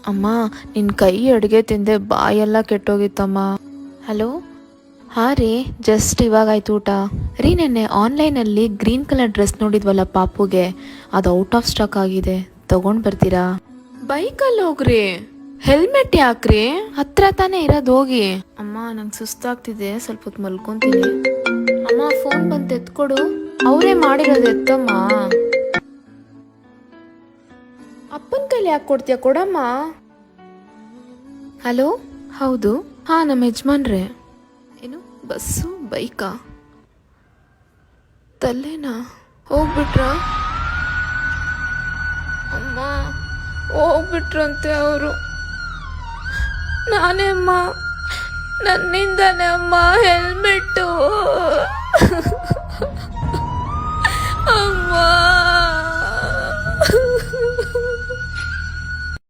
ಅಮ್ಮ, ನಿನ್ನ ಕೈ ಅಡುಗೆ ತಿಂದೆ ಬಾಯೆಲ್ಲ ಕೆಟ್ಟೋಗಿತ್ತಮ್ಮ. ಹಲೋ. ಹಾಂ ರೀ, ಜಸ್ಟ್ ಇವಾಗಾಯ್ತು ಊಟ. ರೀ, ನೆನ್ನೆ ಆನ್ಲೈನಲ್ಲಿ ಗ್ರೀನ್ ಕಲರ್ ಡ್ರೆಸ್ ನೋಡಿದ್ವಲ್ಲ ಪಾಪುಗೆ, ಅದು ಔಟ್ ಆಫ್ ಸ್ಟಾಕ್ ಆಗಿದೆ. ತಗೊಂಡು ಬರ್ತೀರಾ? ಬೈಕಲ್ಲಿ ಹೋಗ್ರಿ, ಹೆಲ್ಮೆಟ್ ಯಾಕ್ರಿ? ಹತ್ರ ತಾನೇ ಇರೋದು, ಹೋಗಿ. ಅಮ್ಮ, ನಂಗೆ ಸುಸ್ತಾಗ್ತಿದೆ, ಸ್ವಲ್ಪ ಹೊತ್ತು ಮಲ್ಕೊಂತೀನಿ. ಅಮ್ಮ, ಫೋನ್ ಬಂತು, ಎತ್ಕೊಡು. ಅವರೇ ಮಾಡಿರೋದು, ಎತ್ತಮ್ಮ. ಅಪ್ಪನ ಕೈಲಿ ಯಾಕೆ ಕೊಡ್ತೀಯ, ಕೊಡಮ್ಮ. ಹಲೋ. ಹೌದು. ಹಾಂ, ನಮ್ಮ ಯಜಮಾನ್ರೆ. ಏನು, ಬಸ್ಸು ಬೈಕಾ? ತಲ್ಲೇನಾ? ಹೋಗ್ಬಿಟ್ರ? ಅಮ್ಮ, ಹೋಗ್ಬಿಟ್ರಂತೆ ಅವರು. ನಾನೇ ಅಮ್ಮ, ನನ್ನಿಂದಾನೆ ಅಮ್ಮ, ಹೆಲ್ಮೆಟ್ಟು. ಅಮ್ಮ.